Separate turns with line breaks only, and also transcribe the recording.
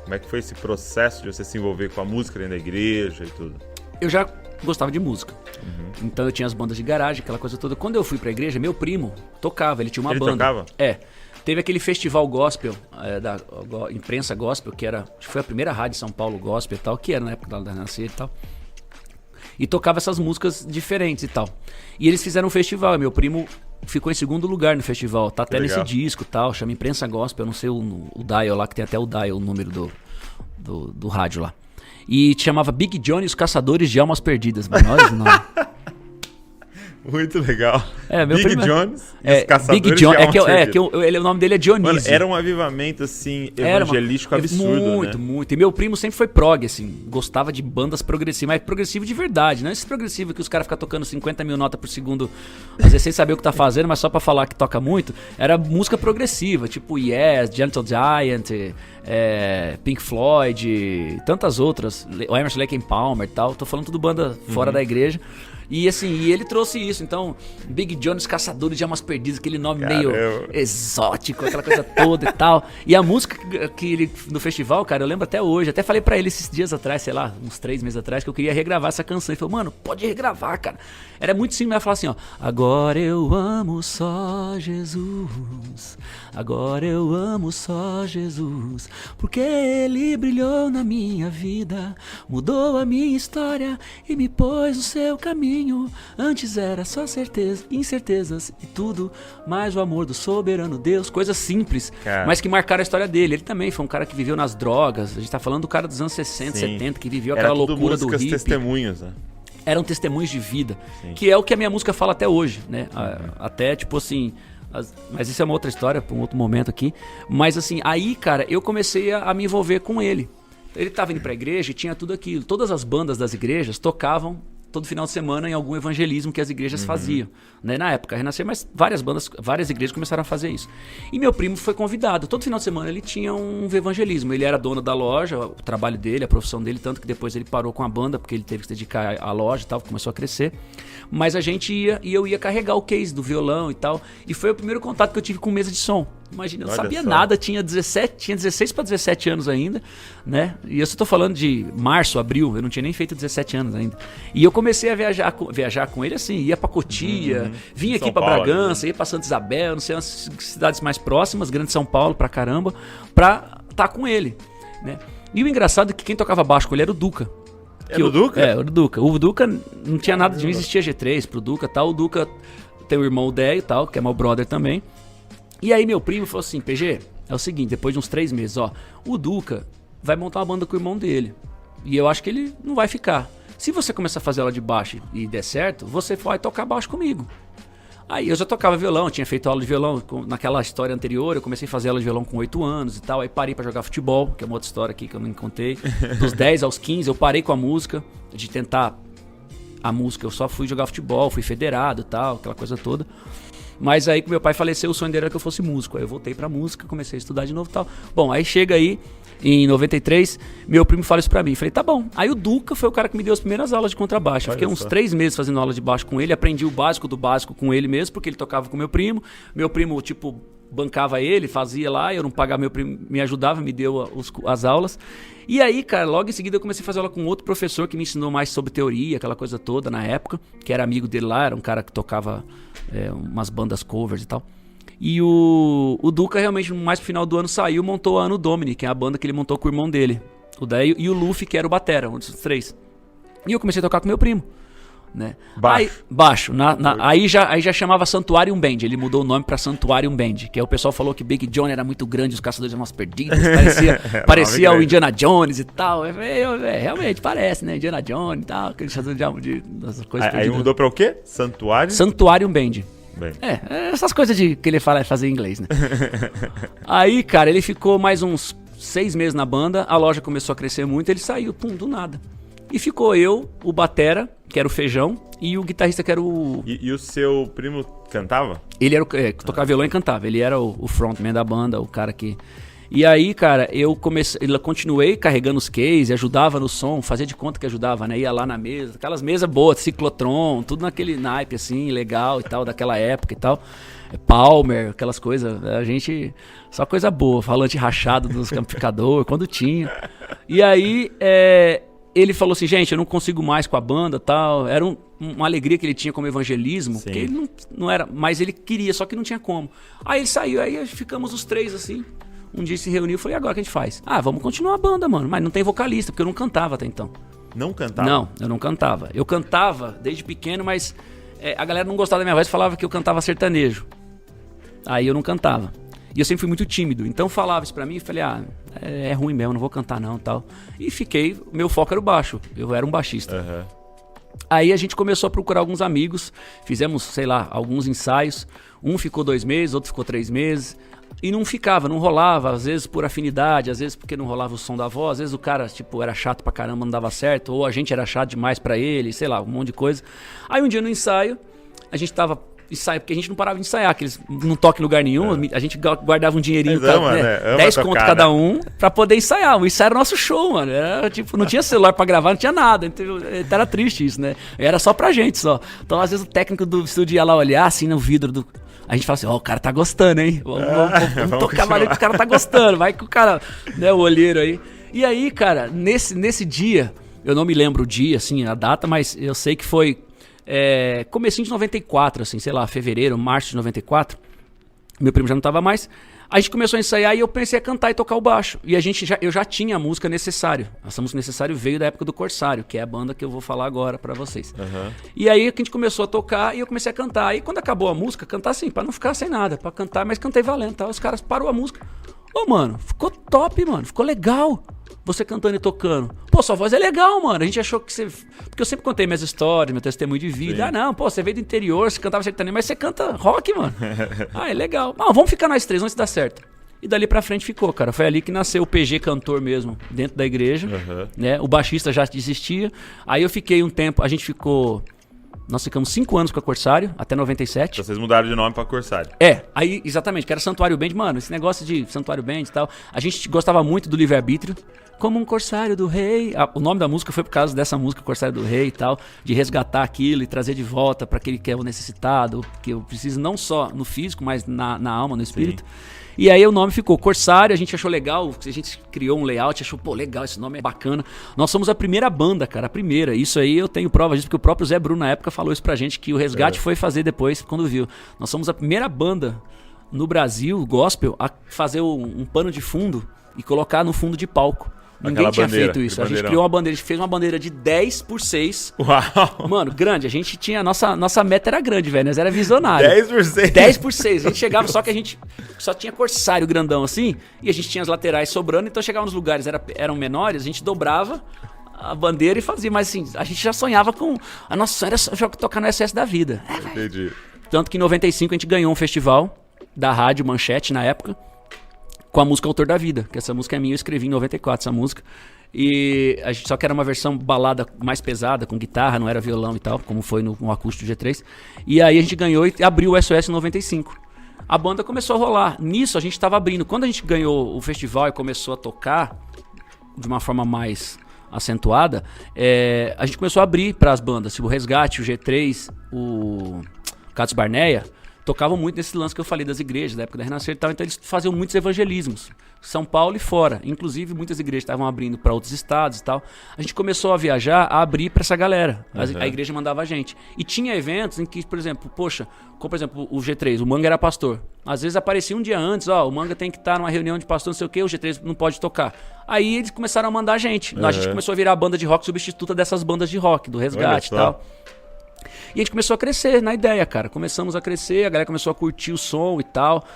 Como é que foi esse processo de você se envolver com a música dentro da igreja e tudo?
Eu já gostava de música. Então eu tinha as bandas de garagem, aquela coisa toda. Quando eu fui pra igreja, meu primo tocava, ele tinha uma banda. Ele
tocava?
É. Teve aquele festival gospel, da imprensa gospel, que era, acho que foi a primeira rádio de São Paulo gospel e tal, que era na época da Nascer e tal. E tocava essas músicas diferentes e tal. E eles fizeram um festival, e meu primo ficou em segundo lugar no festival. Tá até nesse disco e tal, chama Imprensa Gospel, eu não sei o dial lá, que tem até o dial, o número do rádio lá. E te chamava Big John e os Caçadores de Almas Perdidas. Mano, olha esse nome.
Muito legal.
Meu
Big
primo,
Jones e os Caçadores
Big John,
de Almas Perdidas.
o nome dele é Dionísio.
Mano, era um avivamento, assim, evangelístico absurdo,
muito,
né?
Muito. E meu primo sempre foi prog, assim, gostava de bandas progressivas, mas progressivo de verdade, não esse progressivo que os caras ficam tocando 50 mil notas por segundo, às vezes sem saber o que tá fazendo, mas só pra falar que toca muito. Era música progressiva, tipo Yes, Gentle Giant, Pink Floyd, tantas outras, o Emerson Lake and Palmer e tal. Tô falando tudo banda fora da igreja. E assim, e ele trouxe isso. Então, Big John, os Caçadores de Almas Perdidas, aquele nome meio exótico, aquela coisa toda e tal. E a música que ele, no festival, cara, eu lembro até hoje. Até falei pra ele esses dias atrás, sei lá, uns 3 meses atrás, que eu queria regravar essa canção. Ele falou, mano, pode regravar, cara. Era muito simples, mas falar assim, ó. Agora eu amo só Jesus. Agora eu amo só Jesus. Porque ele brilhou na minha vida, mudou a minha história e me pôs no seu caminho. Antes era só certeza, incertezas e tudo, mais o amor do soberano Deus. Coisas simples, mas que marcaram a história dele. Ele também foi um cara que viveu nas drogas. A gente tá falando do cara dos anos 60, 70, que viveu aquela loucura do hippie.
Testemunhos, né?
Eram testemunhos de vida, que é o que a minha música fala até hoje, né? Até tipo assim, mas isso é uma outra história, para um outro momento aqui. Mas assim, aí, cara, eu comecei a me envolver com ele. Ele tava indo pra igreja e tinha tudo aquilo. Todas as bandas das igrejas tocavam todo final de semana em algum evangelismo que as igrejas faziam, né? Na época, Renascer, mas várias igrejas começaram a fazer isso. E meu primo foi convidado. Todo final de semana ele tinha um evangelismo. Ele era dono da loja, o trabalho dele, a profissão dele, tanto que depois ele parou com a banda, porque ele teve que se dedicar à loja e tal, começou a crescer. Mas a gente ia, e eu ia carregar o case do violão e tal. E foi o primeiro contato que eu tive com mesa de som. Imagina, eu não sabia nada, tinha 16 para 17 anos ainda, né? E eu só tô falando de março, abril, eu não tinha nem feito 17 anos ainda. E eu comecei a viajar com ele assim, ia pra Cotia, vinha aqui pra Bragança, ia pra Santa Isabel, não sei, as cidades mais próximas, Grande São Paulo pra caramba, pra estar com ele, né? E o engraçado é que quem tocava baixo com ele era o Duca.
Era o Duca?
É, o Duca. O Duca não tinha nada, não existia G3 pro Duca e tal. O Duca tem o irmão Déio e tal, que é meu brother também. E aí meu primo falou assim, PG, é o seguinte, depois de uns 3 meses, ó, o Duca vai montar uma banda com o irmão dele. E eu acho que ele não vai ficar. Se você começar a fazer aula de baixo e der certo, você vai tocar baixo comigo. Aí eu já tocava violão, tinha feito aula de violão naquela história anterior, eu comecei a fazer aula de violão com 8 anos e tal, aí parei pra jogar futebol, que é uma outra história aqui que eu não contei. Dos 10 aos 15 eu parei com a música, de tentar a música, eu só fui jogar futebol, fui federado e tal, aquela coisa toda. Mas aí que meu pai faleceu, o sonho dele era que eu fosse músico. Aí eu voltei pra música, comecei a estudar de novo e tal. Bom, aí chega aí, em 93, meu primo fala isso pra mim. Falei, tá bom. Aí o Duca foi o cara que me deu as primeiras aulas de contrabaixo. Eu fiquei uns 3 meses fazendo aula de baixo com ele, aprendi o básico do básico com ele mesmo, porque ele tocava com meu primo. Meu primo, tipo, bancava ele, fazia lá, eu não pagava, meu primo me ajudava, me deu as aulas. E aí, cara, logo em seguida eu comecei a fazer aula com outro professor que me ensinou mais sobre teoria, aquela coisa toda na época, que era amigo dele lá, era um cara que tocava umas bandas covers e tal. E o Duca realmente, mais pro final do ano, saiu, montou a Anno Domini, que é a banda que ele montou com o irmão dele, o Déio, e o Luffy, que era o batera, um dos 3. E eu comecei a tocar com meu primo, né? Baixo. Aí já chamava Santuarium Band. Ele mudou o nome pra Santuarium Band, que aí o pessoal falou que Big John era muito grande, os Caçadores de Almas Perdidas, parecia o Indiana Jones e tal. Realmente parece, né? Indiana Jones e tal, aquele caçador de coisas.
Aí mudou pra o quê? Santuário?
Santuarium Band. Essas coisas que ele fala fazer em inglês, né? Aí, cara, ele ficou mais uns 6 meses na banda, a loja começou a crescer muito, ele saiu, do nada. E ficou eu, o batera, que era o Feijão, e o guitarrista, que era o...
E o seu primo cantava?
Ele era o que tocava violão e cantava. Ele era o frontman da banda, o cara que... E aí, cara, continuei carregando os cases, ajudava no som, fazia de conta que ajudava, né? Ia lá na mesa, aquelas mesas boas, ciclotron, tudo naquele naipe, assim, legal e tal, daquela época e tal. Palmer, aquelas coisas, a gente... Só coisa boa, falante rachado dos amplificador, quando tinha. E aí, ele falou assim, gente, eu não consigo mais com a banda e tal. Era uma alegria que ele tinha como evangelismo, porque ele não era... Mas ele queria, só que não tinha como. Aí ele saiu, aí ficamos os três, assim... Um dia se reuniu e falou, e agora o que a gente faz? Ah, vamos continuar a banda, mano. Mas não tem vocalista, porque eu não cantava até então.
Não cantava?
Não, eu não cantava. Eu cantava desde pequeno, mas a galera não gostava da minha voz, falava que eu cantava sertanejo. Aí eu não cantava. E eu sempre fui muito tímido. Então falava isso pra mim e falei, é ruim mesmo, não vou cantar não, tal. E fiquei, meu foco era o baixo. Eu era um baixista.
Uhum.
Aí a gente começou a procurar alguns amigos, fizemos, sei lá, alguns ensaios. Um ficou 2 meses, outro ficou 3 meses. E não ficava, não rolava, às vezes por afinidade, às vezes porque não rolava o som da voz, às vezes o cara, tipo, era chato pra caramba, não dava certo, ou a gente era chato demais pra ele, sei lá, um monte de coisa. Aí um dia no ensaio, a gente tava porque a gente não parava de ensaiar, que eles não tocam em lugar nenhum, a gente guardava um dinheirinho,
ama
10 conto cada
né?
um, pra poder ensaiar. O ensaio era o nosso show, mano. Era, tipo, não tinha celular pra gravar, não tinha nada. Então, era triste isso, né? Era só pra gente, só. Então, às vezes, o técnico do estúdio ia lá olhar, assim, no vidro do... A gente fala assim, o cara tá gostando, hein? Vamos tocar mais que o cara tá gostando. Vai que o cara, né, o olheiro aí. E aí, cara, nesse dia, eu não me lembro o dia, assim, a data, mas eu sei que foi comecinho de 94, assim, sei lá, fevereiro, março de 94. Meu primo já não tava mais. A gente começou a ensaiar e eu pensei a cantar e tocar o baixo. E eu já tinha a música Necessário. Essa música Necessário veio da época do Corsário, que é a banda que eu vou falar agora pra vocês.
Uhum.
E aí a gente começou a tocar e eu comecei a cantar. Aí quando acabou a música, cantar assim, pra não ficar sem nada, pra cantar, mas cantei valendo, tá? Os caras parou a música. Ô, mano, ficou top, mano, ficou legal. Você cantando e tocando. Pô, sua voz é legal, mano. A gente achou que você... Porque eu sempre contei minhas histórias, meu testemunho de vida. Sim. Ah, não, pô, você veio do interior, você cantava sertanejo, mas você canta rock, mano. Ah, é legal. Não, vamos ficar nós três, vamos se dar certo. E dali pra frente ficou, cara. Foi ali que nasceu o PG cantor mesmo, dentro da igreja. Uhum. Né? O baixista já desistia. Aí eu fiquei um tempo, nós ficamos 5 anos com a Corsário, até 97.
Então vocês mudaram de nome pra Corsário.
Aí, exatamente, que era Santuário Band. Mano, esse negócio de Santuário Band e tal, a gente gostava muito do livre-arbítrio. Como um Corsário do Rei. O nome da música foi por causa dessa música, Corsário do Rei e tal, de resgatar aquilo e trazer de volta pra aquele que é o necessitado, que eu preciso não só no físico, mas na alma, no espírito. Sim. E aí o nome ficou Corsário, a gente achou legal, a gente criou um layout, achou, pô, legal, esse nome é bacana. Nós somos a primeira banda, cara, a primeira. Isso aí eu tenho prova disso, porque o próprio Zé Bruno na época falou isso pra gente, que o Resgate foi fazer depois, quando viu. Nós somos a primeira banda no Brasil, gospel, a fazer um pano de fundo e colocar no fundo de palco. Ninguém tinha feito isso. A gente criou uma bandeira, a gente fez uma bandeira de 10x6.
Uau!
Mano, grande. A gente tinha. Nossa meta era grande, velho. Nós era visionário.
10x6?
10x6. A gente chegava, só que a gente só tinha Corsário grandão assim. E a gente tinha as laterais sobrando. Então chegava nos lugares, eram menores, a gente dobrava a bandeira e fazia. Mas assim, a gente já sonhava com. A nossa sonho era tocar no SS da vida.
Entendi. Tanto
que em 95 a gente ganhou um festival da Rádio Manchete na época, com a música Autor da Vida, que essa música é minha, eu escrevi em 94 essa música. E só que era uma versão balada mais pesada, com guitarra, não era violão e tal, como foi no acústico G3. E aí a gente ganhou e abriu o SOS em 95. A banda começou a rolar. Nisso a gente estava abrindo. Quando a gente ganhou o festival e começou a tocar de uma forma mais acentuada, a gente começou a abrir para as bandas, tipo o Resgate, o G3, o Catos Barneia, tocavam muito nesse lance que eu falei das igrejas, da época da Renascer e tal, então eles faziam muitos evangelismos, São Paulo e fora. Inclusive, muitas igrejas estavam abrindo para outros estados e tal. A gente começou a viajar, a abrir para essa galera. A igreja mandava a gente. E tinha eventos em que, por exemplo, como por exemplo o G3, o Manga era pastor. Às vezes aparecia um dia antes, o Manga tem que estar numa reunião de pastor, não sei o quê, o G3 não pode tocar. Aí eles começaram a mandar a gente. A gente começou a virar a banda de rock substituta dessas bandas de rock, do Resgate e tal. E a gente começou a crescer na ideia, cara. Começamos a crescer, a galera começou a curtir o som e tal.